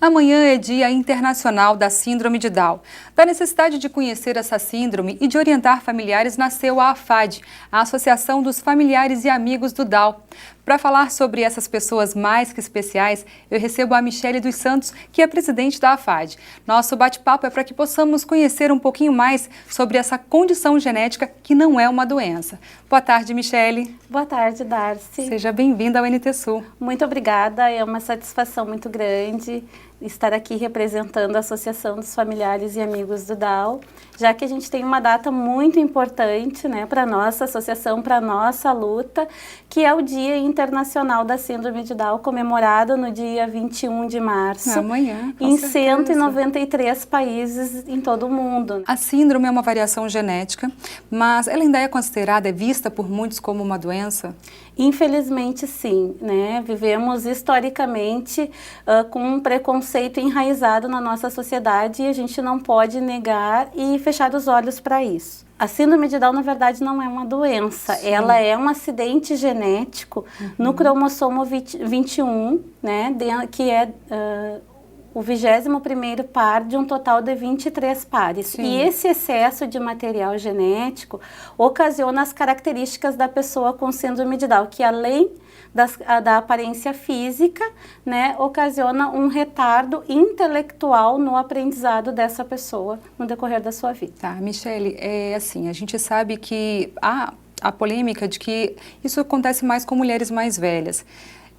Amanhã é Dia Internacional da Síndrome de Down. Da necessidade de conhecer essa síndrome e de orientar familiares, nasceu a AFAD, a Associação dos Familiares e Amigos do Down. Para falar sobre essas pessoas mais que especiais, eu recebo a Michele dos Santos, que é presidente da AFAD. Nosso bate-papo é para que possamos conhecer um pouquinho mais sobre essa condição genética que não é uma doença. Boa tarde, Michele. Boa tarde, Darcy. Seja bem-vinda ao NT Sul. Muito obrigada, é uma satisfação muito grande estar aqui representando a Associação dos Familiares e Amigos do Down, já que a gente tem uma data muito importante, né, para a nossa associação, para a nossa luta, que é o Dia Internacional da Síndrome de Down, comemorado no dia 21 de março, amanhã, em 193 países em todo o mundo. A síndrome é uma variação genética, mas ela ainda é considerada, é vista por muitos como uma doença? Infelizmente, sim, né? Vivemos historicamente com um preconceito enraizado na nossa sociedade e a gente não pode negar e fechar os olhos para isso. A síndrome de Down, na verdade, não é uma doença, sim. Ela é um acidente genético no cromossomo 21, né? Que é o 21º par de um total de 23 pares. Sim. E esse excesso de material genético ocasiona as características da pessoa com síndrome de Down, que além da aparência física, né, ocasiona um retardo intelectual no aprendizado dessa pessoa no decorrer da sua vida. Tá, Michele, assim, a gente sabe que há a polêmica de que isso acontece mais com mulheres mais velhas.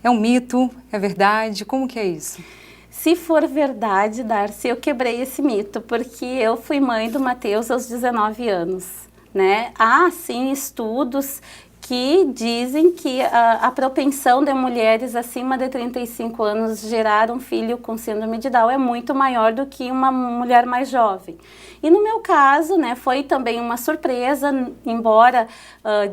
É um mito? É verdade? Como que é isso? Se for verdade, Darcy, eu quebrei esse mito, porque eu fui mãe do Matheus aos 19 anos, né? Há, sim, estudos que dizem que a propensão de mulheres acima de 35 anos gerar um filho com síndrome de Down é muito maior do que uma mulher mais jovem. E no meu caso, né, foi também uma surpresa, embora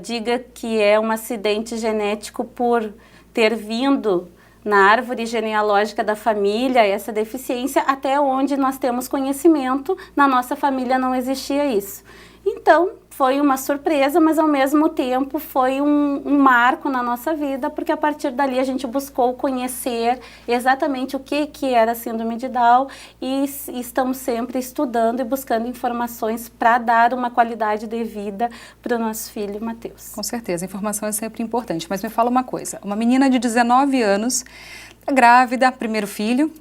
diga que é um acidente genético por ter vindo na árvore genealógica da família, essa deficiência, até onde nós temos conhecimento, na nossa família não existia isso. Então, foi uma surpresa, mas ao mesmo tempo foi um marco na nossa vida, porque a partir dali a gente buscou conhecer exatamente o que era a síndrome de Down e estamos sempre estudando e buscando informações para dar uma qualidade de vida para o nosso filho Matheus. Com certeza, a informação é sempre importante, mas me fala uma coisa, uma menina de 19 anos, grávida, primeiro filho,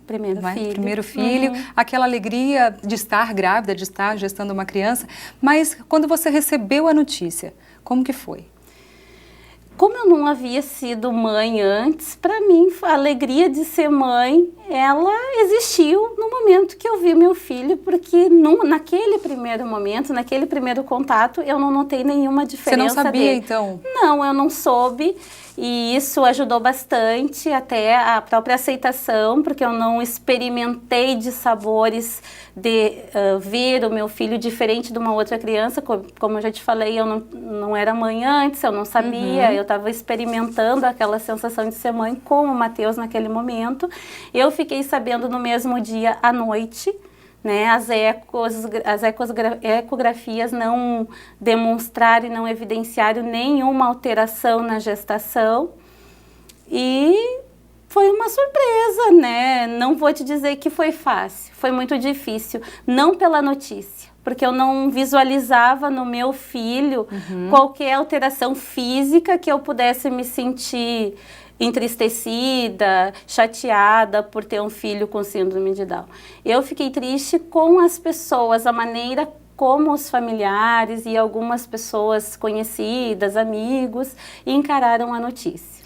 aquela alegria de estar grávida, de estar gestando uma criança, mas quando você recebeu a notícia, como que foi? Como eu não havia sido mãe antes, para mim a alegria de ser mãe, ela existiu no momento que eu vi meu filho, porque naquele primeiro momento, naquele primeiro contato, eu não notei nenhuma diferença. Você não sabia então? Não, eu não soube. E isso ajudou bastante até a própria aceitação, porque eu não experimentei de sabores de ver o meu filho diferente de uma outra criança. Como eu já te falei, eu não era mãe antes, eu não sabia, eu estava experimentando aquela sensação de ser mãe com o Matheus naquele momento. Eu fiquei sabendo no mesmo dia à noite, né, as ecografias não demonstraram e não evidenciaram nenhuma alteração na gestação e foi uma surpresa, né? Não vou te dizer que foi fácil, foi muito difícil, não pela notícia, porque eu não visualizava no meu filho qualquer alteração física que eu pudesse me sentir entristecida, chateada por ter um filho com síndrome de Down. Eu fiquei triste com as pessoas, a maneira como os familiares e algumas pessoas conhecidas, amigos, encararam a notícia.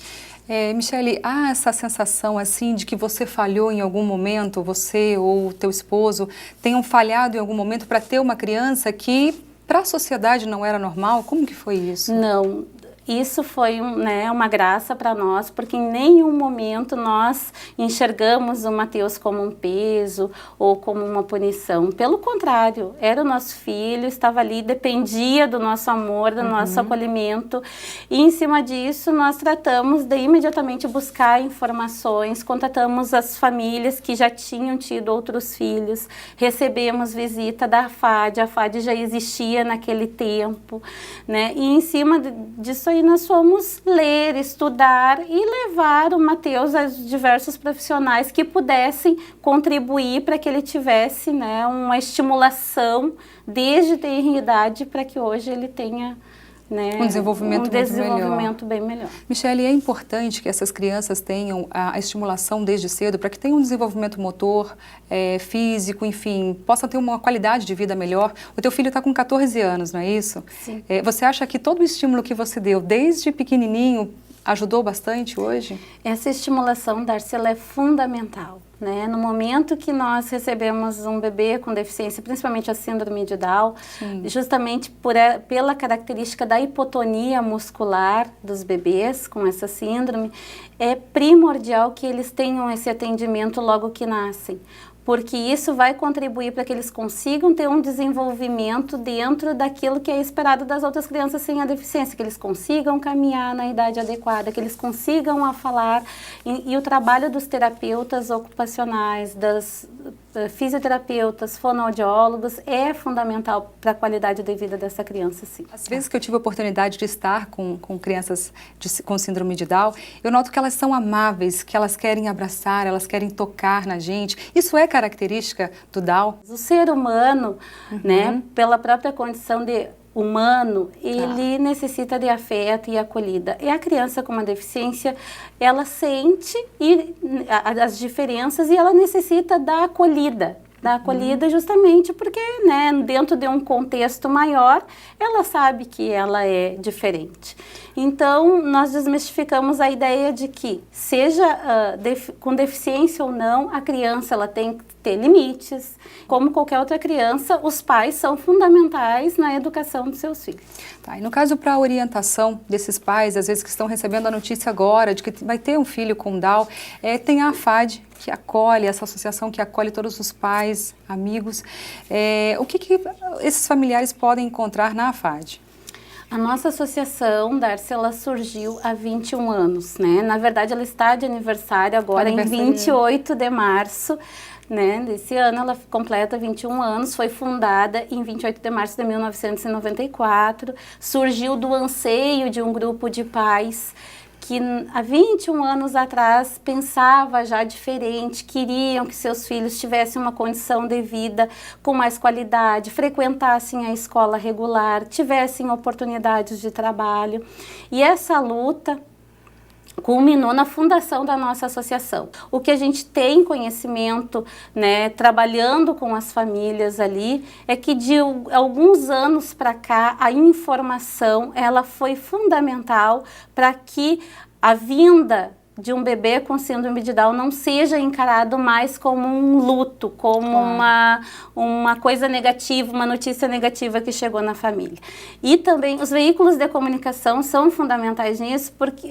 Michele, há essa sensação assim de que você falhou em algum momento, você ou teu esposo tenham falhado em algum momento para ter uma criança que para a sociedade não era normal? Como que foi isso? Não. Isso foi uma graça para nós, porque em nenhum momento nós enxergamos o Matheus como um peso ou como uma punição. Pelo contrário, era o nosso filho, estava ali, dependia do nosso amor, do nosso acolhimento. E em cima disso, nós tratamos de imediatamente buscar informações, contatamos as famílias que já tinham tido outros filhos, recebemos visita da AFAD, a AFAD já existia naquele tempo, né? E em cima disso aí, daí nós fomos ler, estudar e levar o Matheus a diversos profissionais que pudessem contribuir para que ele tivesse, né, uma estimulação desde tenra idade para que hoje ele tenha, né, um desenvolvimento bem melhor. Michele, é importante que essas crianças tenham a estimulação desde cedo para que tenham um desenvolvimento motor, físico, enfim, possam ter uma qualidade de vida melhor. O teu filho está com 14 anos, não é isso? Sim. Você acha que todo o estímulo que você deu desde pequenininho ajudou bastante hoje? Essa estimulação, Darcy, ela é fundamental, né? No momento que nós recebemos um bebê com deficiência, principalmente a síndrome de Down, justamente pela característica da hipotonia muscular dos bebês com essa síndrome, é primordial que eles tenham esse atendimento logo que nascem, porque isso vai contribuir para que eles consigam ter um desenvolvimento dentro daquilo que é esperado das outras crianças sem a deficiência, que eles consigam caminhar na idade adequada, que eles consigam falar, e o trabalho dos terapeutas ocupacionais, das fisioterapeutas, fonoaudiólogos é fundamental para a qualidade de vida dessa criança, sim. Às vezes que eu tive a oportunidade de estar com crianças com síndrome de Down, eu noto que elas são amáveis, que elas querem abraçar, elas querem tocar na gente. Isso é característica do Down? O ser humano, né, pela própria condição de humano, ele necessita de afeto e acolhida. E a criança com uma deficiência, ela sente as diferenças e ela necessita da acolhida. Justamente porque, né, dentro de um contexto maior, ela sabe que ela é diferente. Então, nós desmistificamos a ideia de que, seja com deficiência ou não, a criança ela tem que ter limites. Como qualquer outra criança, os pais são fundamentais na educação dos seus filhos. Tá, e no caso, para a orientação desses pais, às vezes que estão recebendo a notícia agora de que vai ter um filho com Down, tem a AFAD, que acolhe, essa associação que acolhe todos os pais, amigos. O que esses familiares podem encontrar na AFAD? A nossa associação, Darcy, ela surgiu há 21 anos, né? Na verdade, ela está de aniversário agora, em 28 de março, né? Desse ano, ela completa 21 anos, foi fundada em 28 de março de 1994, surgiu do anseio de um grupo de pais que há 21 anos atrás pensava já diferente, queriam que seus filhos tivessem uma condição de vida com mais qualidade, frequentassem a escola regular, tivessem oportunidades de trabalho. E essa luta culminou na fundação da nossa associação. O que a gente tem conhecimento, né, trabalhando com as famílias ali, é que de alguns anos para cá, a informação ela foi fundamental para que a vinda de um bebê com síndrome de Down não seja encarado mais como um luto, como uma coisa negativa, uma notícia negativa que chegou na família. E também os veículos de comunicação são fundamentais nisso, porque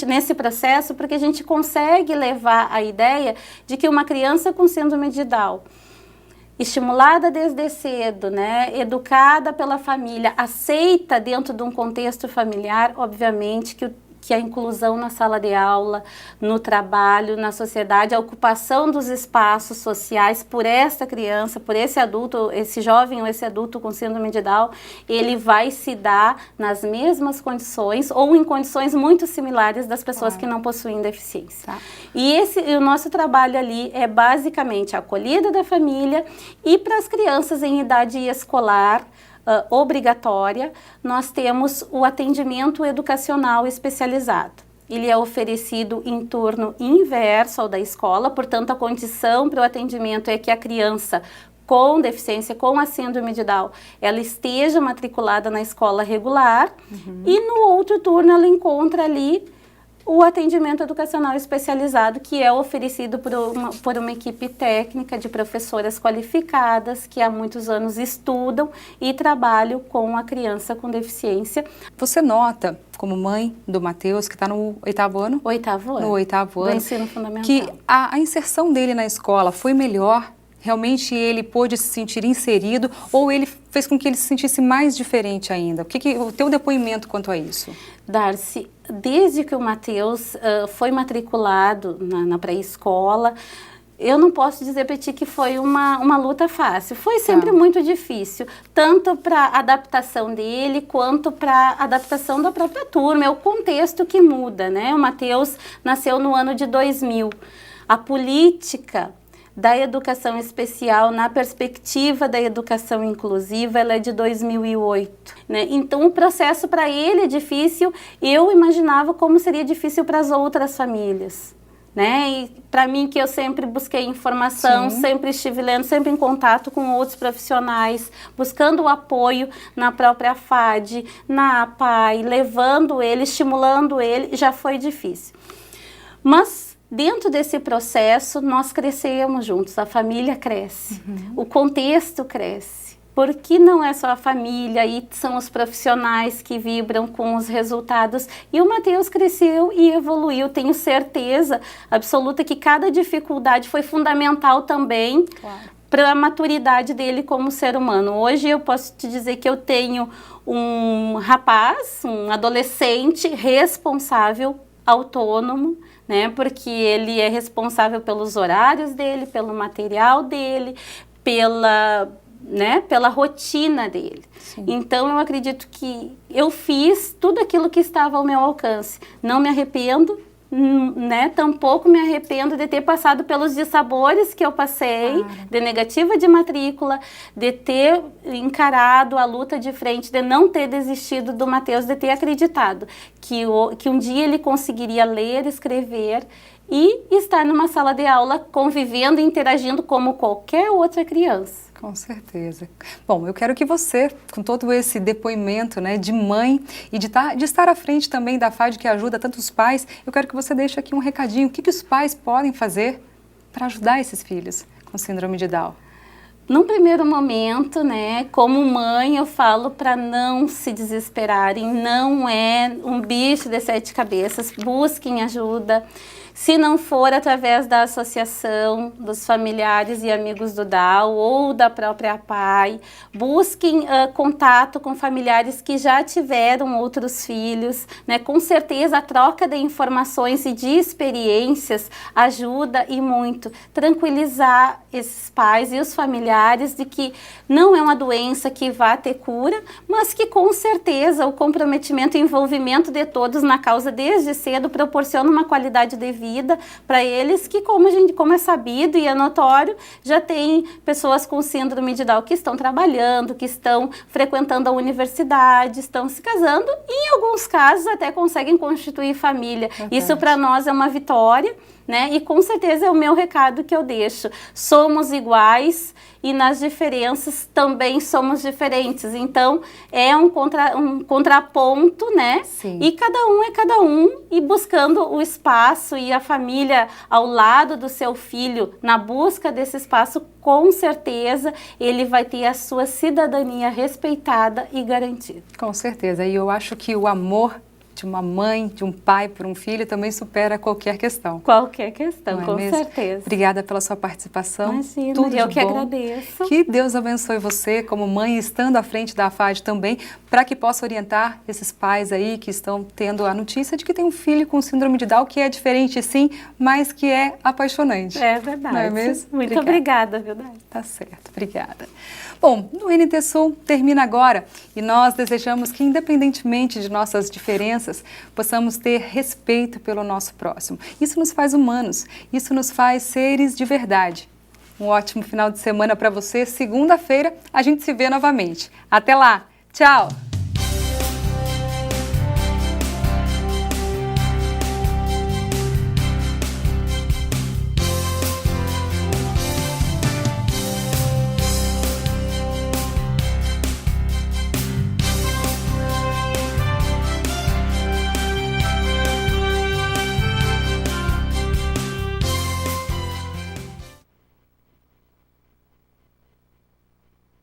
nesse processo, porque a gente consegue levar a ideia de que uma criança com síndrome de Down, estimulada desde cedo, né, educada pela família, aceita dentro de um contexto familiar, obviamente que a inclusão na sala de aula, no trabalho, na sociedade, a ocupação dos espaços sociais por essa criança, por esse adulto, esse jovem ou esse adulto com síndrome de Down, ele vai se dar nas mesmas condições ou em condições muito similares das pessoas que não possuem deficiência. E o nosso trabalho ali é basicamente a acolhida da família e para as crianças em idade escolar, obrigatória, nós temos o atendimento educacional especializado. Ele é oferecido em turno inverso ao da escola, portanto a condição para o atendimento é que a criança com deficiência, com a síndrome de Down, ela esteja matriculada na escola regular e no outro turno ela encontra ali o atendimento educacional especializado, que é oferecido por uma equipe técnica de professoras qualificadas que há muitos anos estudam e trabalham com a criança com deficiência. Você nota, como mãe do Matheus, que está no 8º ano? 8º ano. No 8º ano. Do ensino fundamental. Que a inserção dele na escola foi melhor? Realmente ele pôde se sentir inserido ou ele fez com que ele se sentisse mais diferente ainda? O teu depoimento quanto a isso? Darcy, desde que o Matheus foi matriculado na pré-escola, eu não posso dizer para ti que foi uma luta fácil. Foi sempre muito difícil, tanto para a adaptação dele, quanto para a adaptação da própria turma. É o contexto que muda, né? O Matheus nasceu no ano de 2000. A política da educação especial, na perspectiva da educação inclusiva, ela é de 2008, né? Então, o processo para ele é difícil. Eu imaginava como seria difícil para as outras famílias, né? E para mim, que eu sempre busquei informação, sempre estive lendo, sempre em contato com outros profissionais, buscando o apoio na própria FAD, na APAE, levando ele, estimulando ele, já foi difícil. Mas dentro desse processo, nós crescemos juntos, a família cresce, o contexto cresce, porque não é só a família, e são os profissionais que vibram com os resultados. E o Matheus cresceu e evoluiu. Tenho certeza absoluta que cada dificuldade foi fundamental também para a maturidade dele como ser humano. Hoje eu posso te dizer que eu tenho um rapaz, um adolescente responsável, autônomo, né? Porque ele é responsável pelos horários dele, pelo material dele, pela rotina dele. Então, eu acredito que eu fiz tudo aquilo que estava ao meu alcance. Não me arrependo, né? Tampouco me arrependo de ter passado pelos dissabores que eu passei, de negativa de matrícula, de ter encarado a luta de frente, de não ter desistido do Matheus, de ter acreditado que um dia ele conseguiria ler, escrever e estar numa sala de aula convivendo e interagindo como qualquer outra criança. Com certeza. Bom, eu quero que você, com todo esse depoimento, né, de mãe e de estar à frente também da FAD, que ajuda tantos pais, eu quero que você deixe aqui um recadinho. O que os pais podem fazer para ajudar esses filhos com síndrome de Down? Num primeiro momento, né, como mãe, eu falo para não se desesperarem, não é um bicho de 7 cabeças, busquem ajuda. Se não for através da associação dos familiares e amigos do Down ou da própria APAE, busquem contato com familiares que já tiveram outros filhos, né? Com certeza a troca de informações e de experiências ajuda e muito. Tranquilizar esses pais e os familiares de que não é uma doença que vá ter cura, mas que com certeza o comprometimento e envolvimento de todos na causa desde cedo proporciona uma qualidade de vida para eles que, como é sabido e é notório, já tem pessoas com síndrome de Down que estão trabalhando, que estão frequentando a universidade, estão se casando e em alguns casos até conseguem constituir família. Isso para nós é uma vitória, né? E com certeza é o meu recado que eu deixo. Somos iguais e nas diferenças também somos diferentes. Então, é um contraponto, né? Sim. E cada um é cada um, e buscando o espaço e a família ao lado do seu filho, na busca desse espaço, com certeza ele vai ter a sua cidadania respeitada e garantida. Com certeza. E eu acho que o amor de uma mãe, de um pai por um filho também supera qualquer questão. Qualquer questão, com mesmo? Certeza. Obrigada pela sua participação. Imagina, tudo eu de que bom. agradeço. Que Deus abençoe você como mãe, estando à frente da FAD também, para que possa orientar esses pais aí que estão tendo a notícia de que tem um filho com síndrome de Down, que é diferente sim, mas que é apaixonante. É verdade. Não é mesmo? Muito obrigada, viu, Dai? Tá certo, obrigada. Bom, o NT Sul termina agora e nós desejamos que, independentemente de nossas diferenças, possamos ter respeito pelo nosso próximo. Isso nos faz humanos, isso nos faz seres de verdade. Um ótimo final de semana para você. Segunda-feira a gente se vê novamente. Até lá. Tchau!